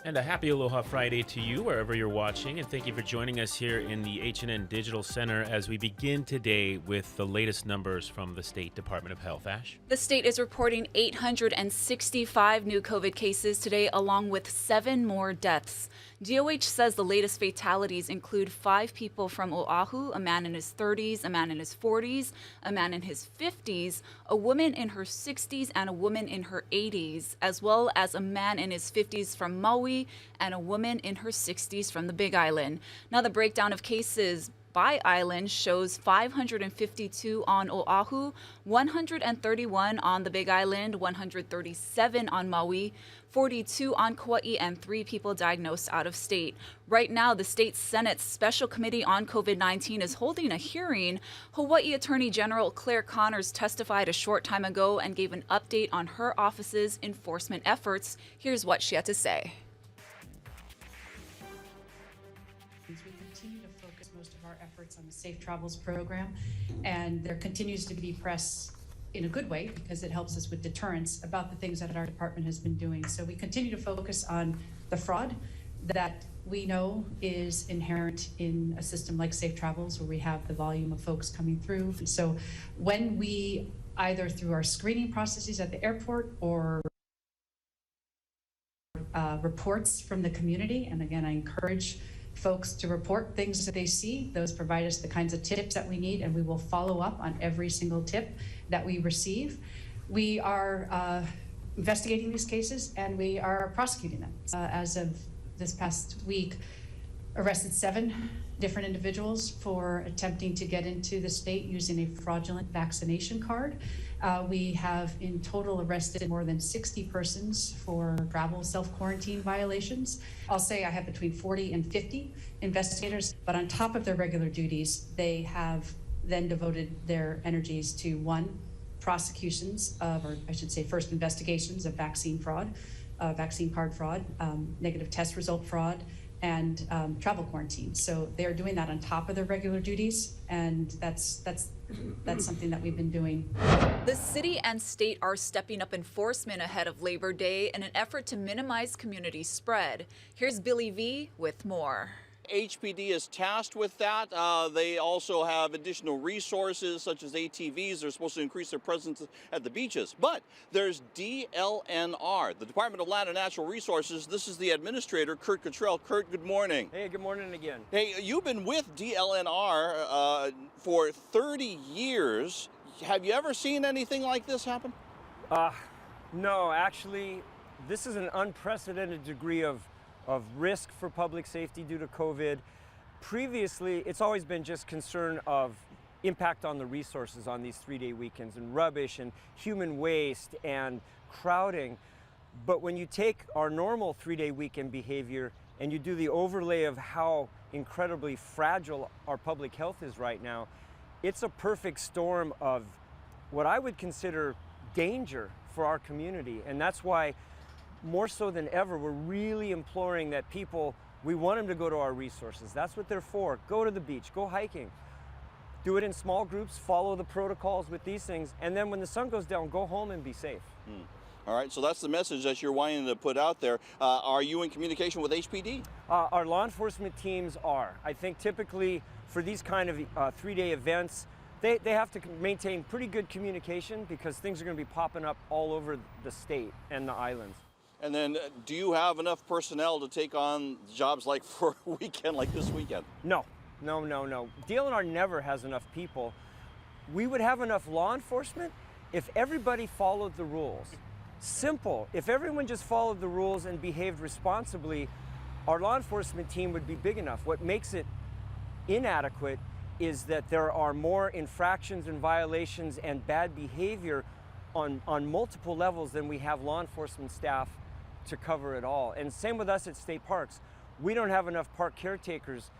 And a happy Aloha Friday to you, wherever you're watching, and thank you for joining us here in the H&N Digital Center as we begin today with the latest numbers from the State Department of Health. Ash? The state is reporting 865 new COVID cases today, along with 7 more deaths. DOH says the latest fatalities include 5 people from Oahu, a man in his 30s, a man in his 40s, a man in his 50s, a woman in her 60s, and a woman in her 80s, as well as a man in his 50s from Maui and a woman in her 60s from the Big Island. Now, the breakdown of cases by island shows 552 on Oahu, 131 on the Big Island, 137 on Maui, 42 on Kauai, and 3 people diagnosed out of state. Right now, the state Senate's Special Committee on COVID-19 is holding a hearing. Hawaii Attorney General Claire Connors testified a short time ago and gave an update on her office's enforcement efforts. Here's what she had to say. We continue to focus most of our efforts on the Safe Travels program, and there continues to be press in a good way because it helps us with deterrence about the things that our department has been doing. So we continue to focus on the fraud that we know is inherent in a system like Safe Travels, where we have the volume of folks coming through. So when we, either through our screening processes at the airport or reports from the community, and again, I encourage folks to report things that they see. Those provide us the kinds of tips that we need, and we will follow up on every single tip that we receive. We are investigating these cases, and we are prosecuting them. As of this past week, arrested 7 different individuals for attempting to get into the state using a fraudulent vaccination card. We have in total arrested more than 60 persons for travel self-quarantine violations. I'll say I have between 40 and 50 investigators, but on top of their regular duties, they have then devoted their energies to 1, prosecutions of, or I should say first investigations of vaccine fraud, vaccine card fraud, negative test result fraud, and travel quarantine. So they're doing that on top of their regular duties, and that's something that we've been doing. The city and state are stepping up enforcement ahead of Labor Day in an effort to minimize community spread. Here's Billy V with more. HPD is tasked with that. They also have additional resources such as ATVs. They're supposed to increase their presence at the beaches. But there's DLNR, the Department of Land and Natural Resources. This is the administrator, Kurt Cottrell. Kurt, good morning. Hey, good morning again. Hey, you've been with DLNR for 30 years. Have you ever seen anything like this happen? No, actually, this is an unprecedented degree of risk for public safety due to COVID. Previously, it's always been just concern of impact on the resources on these 3-day weekends, and rubbish and human waste and crowding. But when you take our normal 3-day weekend behavior and you do the overlay of how incredibly fragile our public health is right now, it's a perfect storm of what I would consider danger for our community. And that's why, more so than ever, we're really imploring that people, we want them to go to our resources. That's what they're for. Go to the beach, go hiking. Do it in small groups, follow the protocols with these things, and then when the sun goes down, go home and be safe. All right, so that's the message that you're wanting to put out there. Are you in communication with HPD? Our law enforcement teams are. I think typically for these kind of 3-day events, they have to maintain pretty good communication because things are going to be popping up all over the state and the islands. And then do you have enough personnel to take on jobs like for a weekend like this weekend? No. DLNR never has enough people. We would have enough law enforcement if everybody followed the rules. Simple. If everyone just followed the rules and behaved responsibly, our law enforcement team would be big enough. What makes it inadequate is that there are more infractions and violations and bad behavior on multiple levels than we have law enforcement staff to cover it all. And same with us at state parks. We don't have enough park caretakers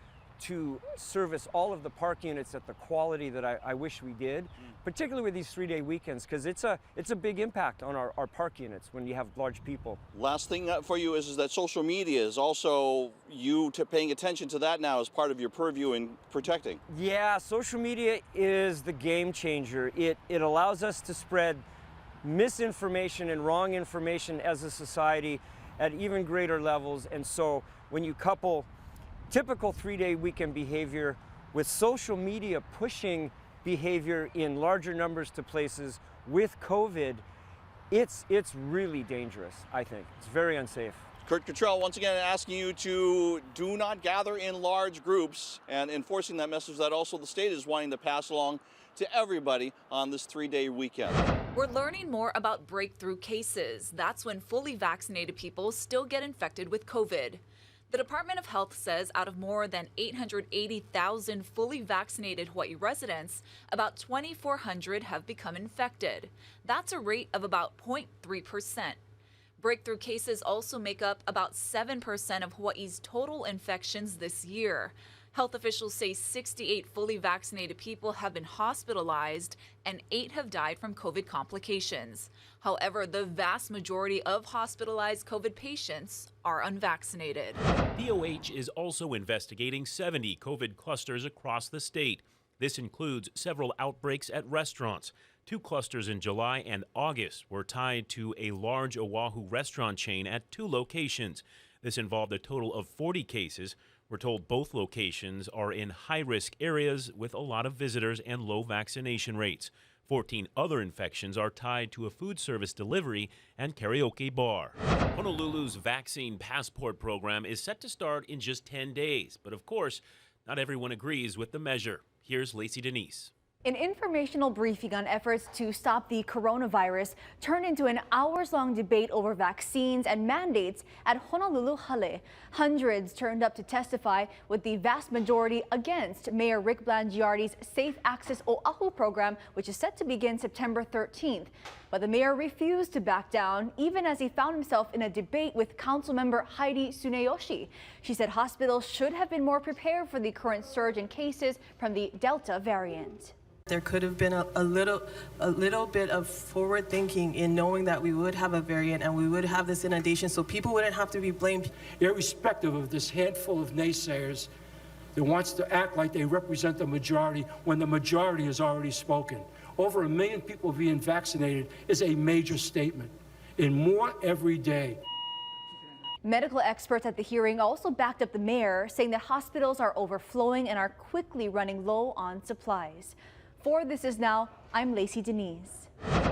to service all of the park units at the quality that I wish we did, particularly with these 3-day weekends, because it's a big impact on our park units when you have large people. Last thing for you is that social media is also paying attention to that now as part of your purview in protecting. Yeah, social media is the game changer. It allows us to spread misinformation and wrong information as a society, at even greater levels. And so when you couple typical 3-day weekend behavior with social media pushing behavior in larger numbers to places with COVID, it's really dangerous, I think. It's very unsafe. Kurt Cottrell, once again, asking you to do not gather in large groups and enforcing that message that also the state is wanting to pass along to everybody on this 3-day weekend. We're learning more about breakthrough cases. That's when fully vaccinated people still get infected with COVID. The Department of Health says out of more than 880,000 fully vaccinated Hawaii residents, about 2,400 have become infected. That's a rate of about 0.3%. Breakthrough cases also make up about 7% of Hawaii's total infections this year. Health officials say 68 fully vaccinated people have been hospitalized and 8 have died from COVID complications. However, the vast majority of hospitalized COVID patients are unvaccinated. DOH is also investigating 70 COVID clusters across the state. This includes several outbreaks at restaurants. 2 clusters in July and August were tied to a large Oahu restaurant chain at 2 locations. This involved a total of 40 cases. We're told both locations are in high-risk areas with a lot of visitors and low vaccination rates. 14 other infections are tied to a food service delivery and karaoke bar. Honolulu's vaccine passport program is set to start in just 10 days. But of course, not everyone agrees with the measure. Here's Lacey Denise. An informational briefing on efforts to stop the coronavirus turned into an hours-long debate over vaccines and mandates at Honolulu Hale. Hundreds turned up to testify, with the vast majority against Mayor Rick Blangiardi's Safe Access Oahu program, which is set to begin September 13th. But the mayor refused to back down, even as he found himself in a debate with Councilmember Heidi Tsuneyoshi. She said hospitals should have been more prepared for the current surge in cases from the Delta variant. There could have been a little bit of forward thinking in knowing that we would have a variant and we would have this inundation, so people wouldn't have to be blamed. Irrespective of this handful of naysayers that wants to act like they represent the majority when the majority has already spoken. Over 1 million people being vaccinated is a major statement, and more every day. Medical experts at the hearing also backed up the mayor, saying that hospitals are overflowing and are quickly running low on supplies. For This Is Now, I'm Lacey Denise.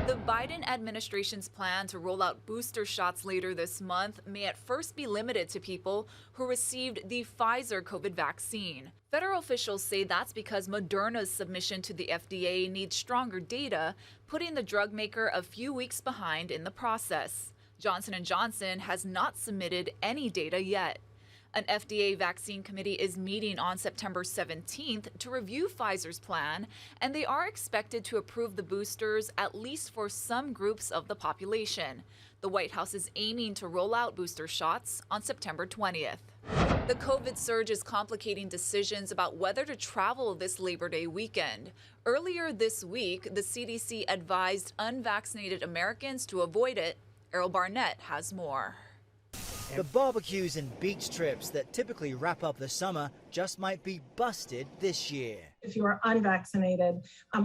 The Biden administration's plan to roll out booster shots later this month may at first be limited to people who received the Pfizer COVID vaccine. Federal officials say that's because Moderna's submission to the FDA needs stronger data, putting the drug maker a few weeks behind in the process. Johnson & Johnson has not submitted any data yet. An FDA vaccine committee is meeting on September 17th to review Pfizer's plan, and they are expected to approve the boosters at least for some groups of the population. The White House is aiming to roll out booster shots on September 20th. The COVID surge is complicating decisions about whether to travel this Labor Day weekend. Earlier this week, the CDC advised unvaccinated Americans to avoid it. Errol Barnett has more. The barbecues and beach trips that typically wrap up the summer just might be busted this year. If you are unvaccinated,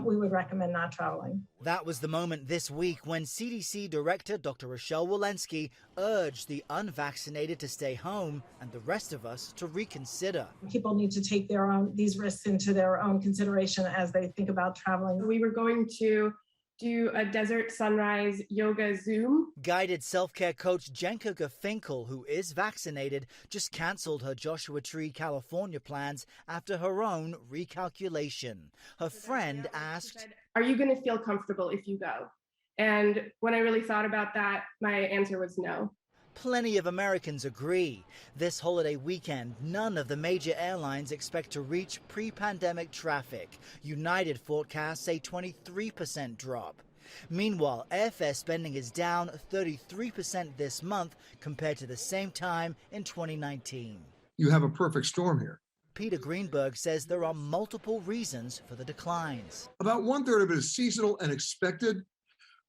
we would recommend not traveling. That was the moment this week when CDC Director Dr. Rochelle Walensky urged the unvaccinated to stay home and the rest of us to reconsider. People need to take these risks into their own consideration as they think about traveling. We were going to do a desert sunrise yoga Zoom. Guided self-care coach Jenka Gafinkel, who is vaccinated, just canceled her Joshua Tree, California plans after her own recalculation. Her friend asked, "Are you going to feel comfortable if you go?" And when I really thought about that, my answer was no. Plenty of Americans agree. This holiday weekend, none of the major airlines expect to reach pre-pandemic traffic. United forecasts a 23% drop. Meanwhile, airfare spending is down 33% this month compared to the same time in 2019. You have a perfect storm here. Peter Greenberg says there are multiple reasons for the declines. About 1/3 of it is seasonal and expected.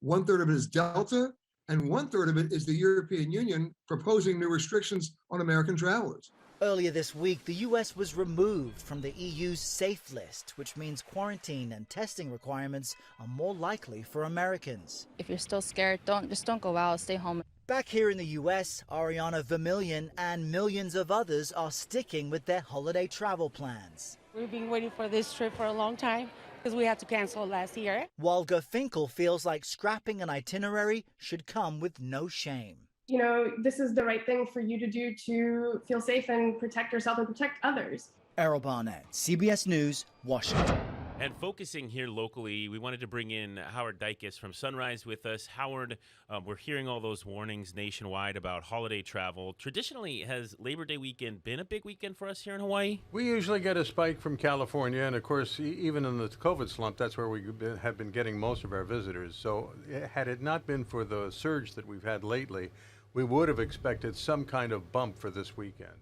1/3 of it is Delta. And 1/3 of it is the European Union proposing new restrictions on American travelers. Earlier this week, the U.S. was removed from the EU's safe list, which means quarantine and testing requirements are more likely for Americans. If you're still scared, just don't go out, stay home. Back here in the US, Ariana Vermillion and millions of others are sticking with their holiday travel plans. We've been waiting for this trip for a long time because we had to cancel last year. While Finkel feels like scrapping an itinerary should come with no shame. You know, this is the right thing for you to do to feel safe and protect yourself and protect others. Errol Barnett, CBS News, Washington. And focusing here locally, we wanted to bring in Howard Dykes from Sunrise with us. Howard, we're hearing all those warnings nationwide about holiday travel. Traditionally, has Labor Day weekend been a big weekend for us here in Hawaii? We usually get a spike from California, and of course, even in the COVID slump, that's where we have been getting most of our visitors. So had it not been for the surge that we've had lately, we would have expected some kind of bump for this weekend.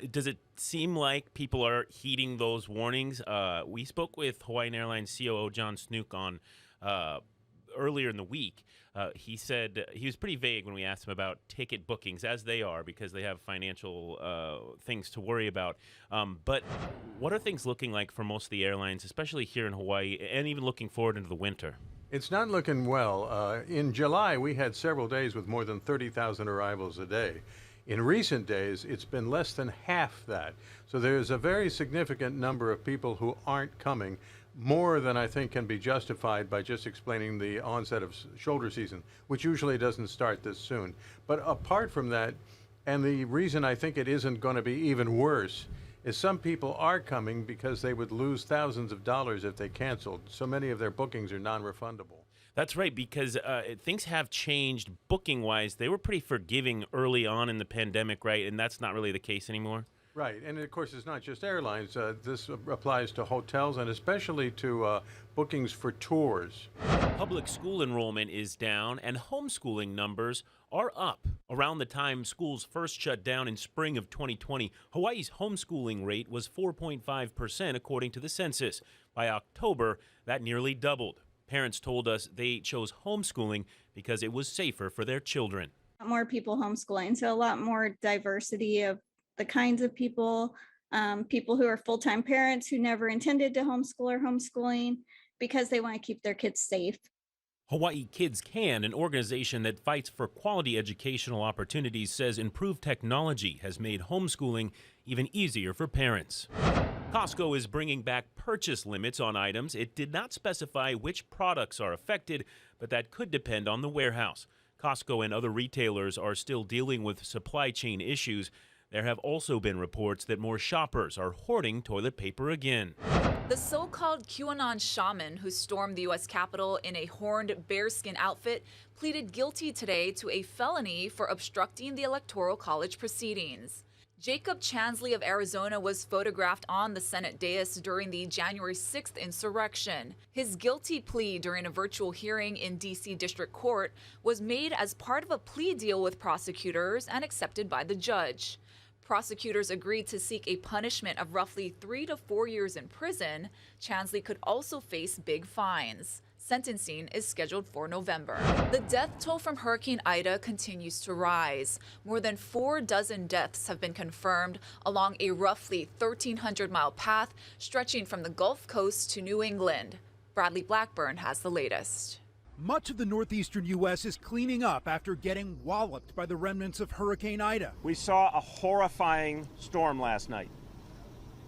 Does it seem like people are heeding those warnings? We spoke with Hawaiian Airlines COO John Snook on earlier in the week. He said he was pretty vague when we asked him about ticket bookings, as they are, because they have financial things to worry about. But what are things looking like for most of the airlines, especially here in Hawaii, and even looking forward into the winter? It's not looking well. In July, we had several days with more than 30,000 arrivals a day. In recent days, it's been less than half that. So there's a very significant number of people who aren't coming, more than I think can be justified by just explaining the onset of shoulder season, which usually doesn't start this soon. But apart from that, and the reason I think it isn't going to be even worse, is some people are coming because they would lose thousands of dollars if they canceled. So many of their bookings are non-refundable. That's right, because things have changed booking-wise. They were pretty forgiving early on in the pandemic, right? And that's not really the case anymore. Right, and of course, it's not just airlines. This applies to hotels and especially to bookings for tours. Public school enrollment is down, and homeschooling numbers are up. Around the time schools first shut down in spring of 2020, Hawaii's homeschooling rate was 4.5%, according to the census. By October, that nearly doubled. Parents told us they chose homeschooling because it was safer for their children. More people homeschooling, so a lot more diversity of the kinds of people, people who are full-time parents who never intended to homeschool or homeschooling because they want to keep their kids safe. Hawaii Kids Can, an organization that fights for quality educational opportunities, says improved technology has made homeschooling even easier for parents. Costco is bringing back purchase limits on items. It did not specify which products are affected, but that could depend on the warehouse. Costco and other retailers are still dealing with supply chain issues. There have also been reports that more shoppers are hoarding toilet paper again. The so-called QAnon Shaman who stormed the U.S. Capitol in a horned bearskin outfit pleaded guilty today to a felony for obstructing the Electoral College proceedings. Jacob Chansley of Arizona was photographed on the Senate dais during the January 6th insurrection. His guilty plea during a virtual hearing in D.C. District Court was made as part of a plea deal with prosecutors and accepted by the judge. Prosecutors agreed to seek a punishment of roughly 3 to 4 years in prison. Chansley could also face big fines. Sentencing is scheduled for November. The death toll from Hurricane Ida continues to rise. More than 4 dozen deaths have been confirmed along a roughly 1,300-mile path stretching from the Gulf Coast to New England. Bradley Blackburn has the latest. Much of the northeastern U.S. is cleaning up after getting walloped by the remnants of Hurricane Ida. We saw a horrifying storm last night,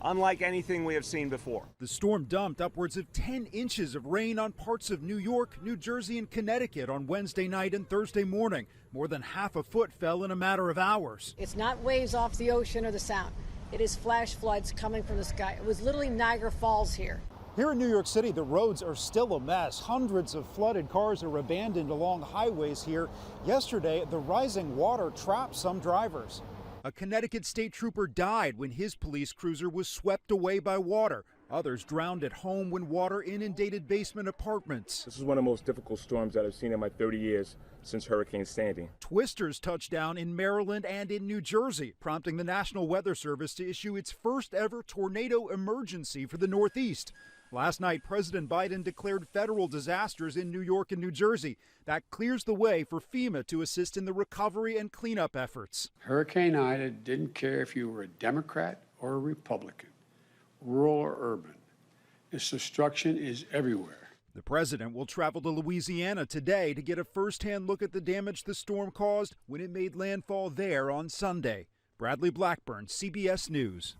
unlike anything we have seen before. The storm dumped upwards of 10 inches of rain on parts of New York, New Jersey, and Connecticut on Wednesday night and Thursday morning. More than half a foot fell in a matter of hours. It's not waves off the ocean or the sound. It is flash floods coming from the sky. It was literally Niagara Falls here. Here in New York City, the roads are still a mess. Hundreds of flooded cars are abandoned along highways here. Yesterday, the rising water trapped some drivers. A Connecticut state trooper died when his police cruiser was swept away by water. Others drowned at home when water inundated basement apartments. This is one of the most difficult storms that I've seen in my 30 years since Hurricane Sandy. Twisters touched down in Maryland and in New Jersey, prompting the National Weather Service to issue its first ever tornado emergency for the Northeast. Last night, President Biden declared federal disasters in New York and New Jersey. That clears the way for FEMA to assist in the recovery and cleanup efforts. Hurricane Ida didn't care if you were a Democrat or a Republican, rural or urban. Its destruction is everywhere. The president will travel to Louisiana today to get a first-hand look at the damage the storm caused when it made landfall there on Sunday. Bradley Blackburn, CBS News.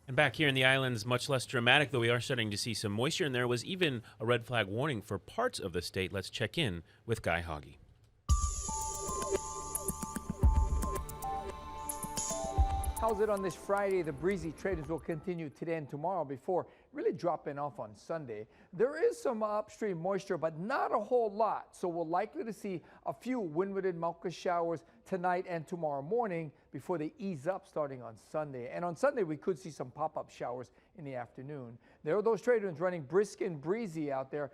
And back here in the islands, much less dramatic, though we are starting to see some moisture, and there was even a red flag warning for parts of the state. Let's check in with Guy Hoggy. How's it on this Friday? The breezy traders will continue today and tomorrow before really dropping off on Sunday. There is some upstream moisture, but not a whole lot. So we're likely to see a few windwarded Malka showers tonight and tomorrow morning before they ease up starting on Sunday. And on Sunday, we could see some pop-up showers in the afternoon. There are those trade winds running brisk and breezy out there.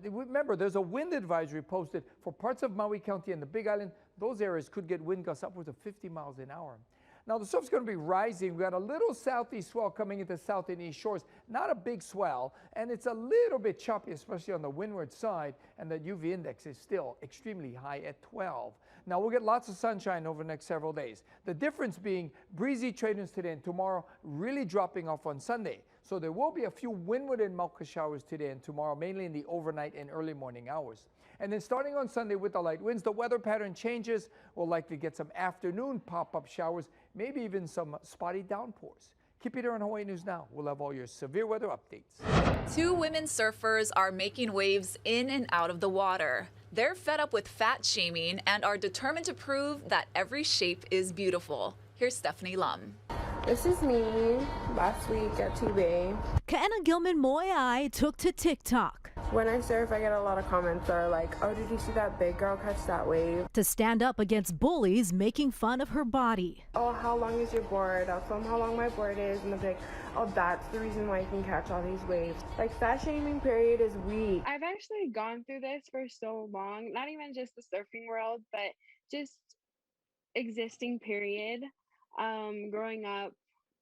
Remember, there's a wind advisory posted for parts of Maui County and the Big Island. Those areas could get wind gusts upwards of 50 miles an hour. Now, the surf's going to be rising. We've got a little southeast swell coming into south and east shores. Not a big swell, and it's a little bit choppy, especially on the windward side, and the UV index is still extremely high at 12. Now, we'll get lots of sunshine over the next several days. The difference being breezy trade winds today and tomorrow, really dropping off on Sunday. So there will be a few windward and Malka showers today and tomorrow, mainly in the overnight and early morning hours. And then starting on Sunday with the light winds, the weather pattern changes. We'll likely get some afternoon pop-up showers, maybe even some spotty downpours. Keep it here on Hawaii News Now. We'll have all your severe weather updates. 2 women surfers are making waves in and out of the water. They're fed up with fat shaming and are determined to prove that every shape is beautiful. Here's Stephanie Lum. This is me last week at T-Bay. Kaena Gilman Moeai took to TikTok. When I surf, I get a lot of comments that are like, oh, did you see that big girl catch that wave? To stand up against bullies making fun of her body. Oh, how long is your board? I'll film how long my board is, and they'll be like, oh, that's the reason why you can catch all these waves. Like, fat shaming period is weak. I've actually gone through this for so long, not even just the surfing world, but just existing period. Growing up,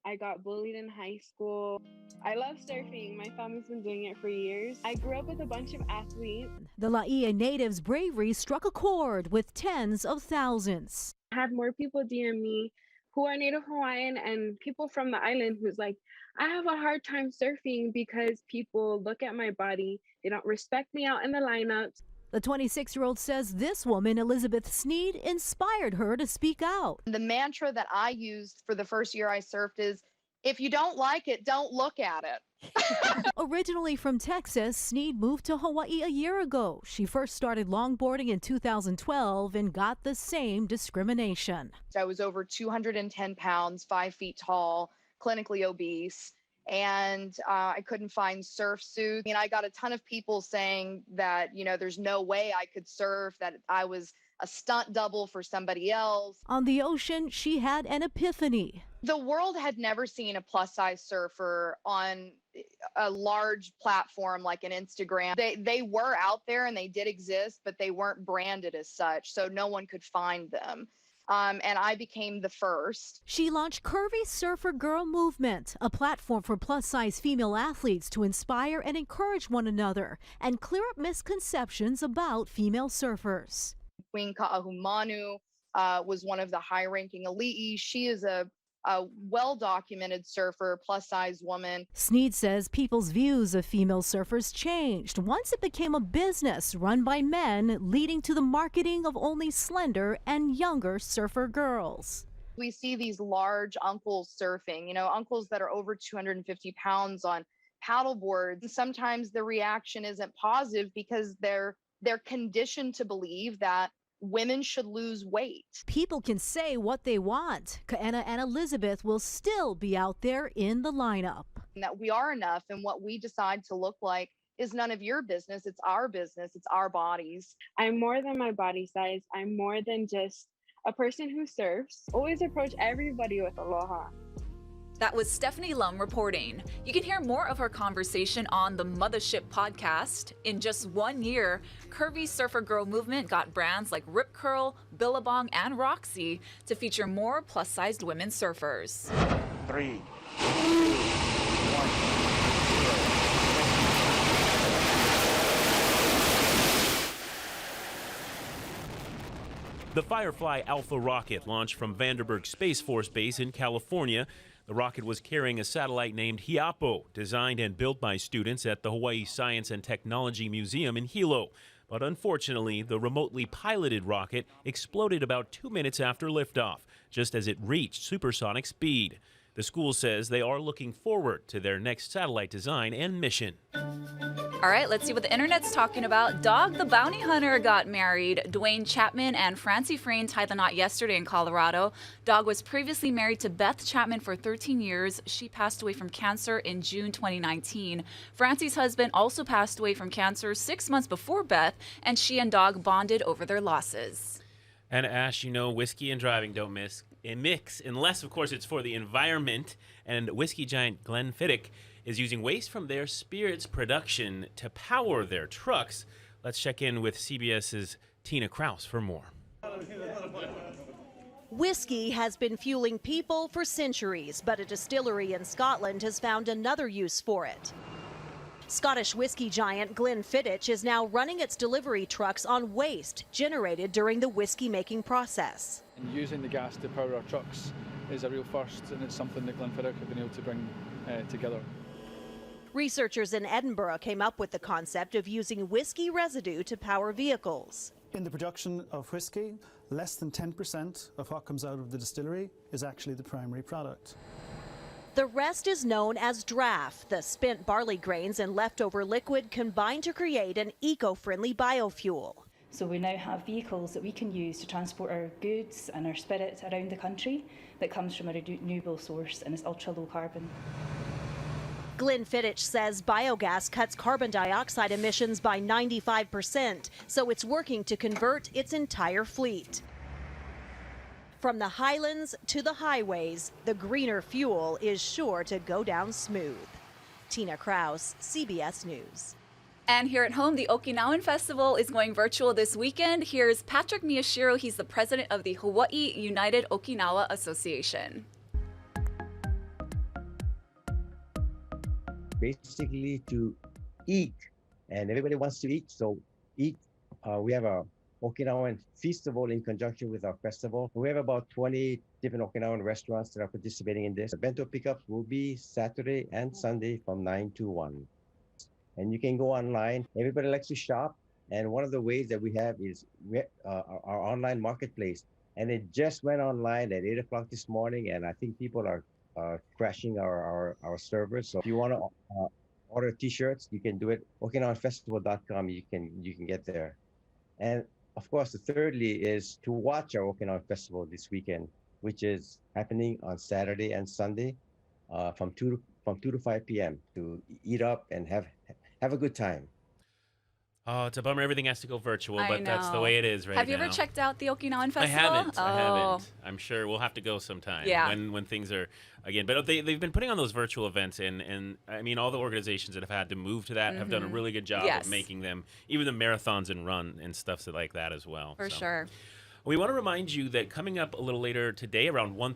I got bullied in high school. I love surfing. My family's been doing it for years. I grew up with a bunch of athletes. The Laie natives' bravery struck a chord with tens of thousands. I had more people DM me who are Native Hawaiian and people from the island who's like, I have a hard time surfing because people look at my body. They don't respect me out in the lineups. The 26-year-old says this woman, Elizabeth Sneed, inspired her to speak out. The mantra that I used for the first year I surfed is, if you don't like it, don't look at it. Originally from Texas, Sneed moved to Hawaii a year ago. She first started longboarding in 2012 and got the same discrimination. I was over 210 pounds, 5 feet tall, clinically obese. And I couldn't find surf suits. I got a ton of people saying that, there's no way I could surf, that I was a stunt double for somebody else. On the ocean, she had an epiphany. The world had never seen a plus-size surfer on a large platform like an Instagram. They were out there and they did exist, but they weren't branded as such, so no one could find them. And I became the first. She launched Curvy Surfer Girl Movement, a platform for plus-size female athletes to inspire and encourage one another and clear up misconceptions about female surfers. Queen Ka'ahumanu was one of the high-ranking elites. She is a well-documented surfer, plus-size woman. Sneed says people's views of female surfers changed once it became a business run by men, leading to the marketing of only slender and younger surfer girls. We see these large uncles surfing, uncles that are over 250 pounds on paddle boards. And sometimes the reaction isn't positive because they're conditioned to believe that women should lose weight. People can say what they want. Kaena and Elizabeth will still be out there in the lineup. And that we are enough, and what we decide to look like is none of your business. It's our business. It's our bodies. I'm more than my body size. I'm more than just a person who surfs. Always approach everybody with aloha. That was Stephanie Lum reporting. You can hear more of her conversation on the Mothership podcast. In just 1 year, Curvy Surfer Girl Movement got brands like Rip Curl, Billabong, and Roxy to feature more plus-sized women surfers. 3, 2, 1. The Firefly Alpha rocket launched from Vandenberg Space Force Base in California. The rocket was carrying a satellite named Hiapo, designed and built by students at the Hawaii Science and Technology Museum in Hilo. But unfortunately, the remotely piloted rocket exploded about 2 minutes after liftoff, just as it reached supersonic speed. The school says they are looking forward to their next satellite design and mission. All right, let's see what the internet's talking about. Dog the Bounty Hunter got married. Dwayne Chapman and Francie Frayne tied the knot yesterday in Colorado. Dog was previously married to Beth Chapman for 13 years. She passed away from cancer in June 2019. Francie's husband also passed away from cancer 6 months before Beth, and she and Dog bonded over their losses. And Ash, you know, whiskey and driving don't mix, unless, of course, it's for the environment. And whiskey giant Glenfiddich is using waste from their spirits production to power their trucks. Let's check in with CBS's Tina Kraus for more. Whiskey has been fueling people for centuries, but a distillery in Scotland has found another use for it. Scottish whiskey giant Glenfiddich is now running its delivery trucks on waste generated during the whiskey making process. And using the gas to power our trucks is a real first, and it's something that Glenfiddich have been able to bring together. Researchers in Edinburgh came up with the concept of using whiskey residue to power vehicles. In the production of whiskey, less than 10% of what comes out of the distillery is actually the primary product. The rest is known as draff. The spent barley grains and leftover liquid combine to create an eco-friendly biofuel. So we now have vehicles that we can use to transport our goods and our spirit around the country that comes from a renewable source and is ultra low carbon. Glenfiddich says biogas cuts carbon dioxide emissions by 95%, so it's working to convert its entire fleet. From the highlands to the highways, the greener fuel is sure to go down smooth. Tina Kraus, CBS News. And here at home, the Okinawan Festival is going virtual this weekend. Here's Patrick Miyashiro. He's the president of the Hawaii United Okinawa Association. Basically to eat, and everybody wants to eat, so eat. We have a Okinawan Festival in conjunction with our festival. We have about 20 different Okinawan restaurants that are participating in this. The bento pickups will be Saturday and Sunday from 9 to 1. And you can go online. Everybody likes to shop. And one of the ways that we have is our online marketplace. And it just went online at 8 o'clock this morning. And I think people are crashing our servers. So if you want to order t-shirts, you can do it. OkinawanFestival.com, you can get there. And of course, the thirdly is to watch our Okinawan Festival this weekend, which is happening on Saturday and Sunday from 2 to 5 p.m. to eat up and have a good time. Oh, it's a bummer everything has to go virtual, I but that's the know. way it is right now. Have you ever checked out the Okinawan Festival? I haven't. I'm sure we'll have to go sometime when things are again. But they've been putting on those virtual events, and I mean, all the organizations that have had to move to that have done a really good job of making them, even the marathons and run and stuff like that as well. For sure. We want to remind you that coming up a little later today around 1:30.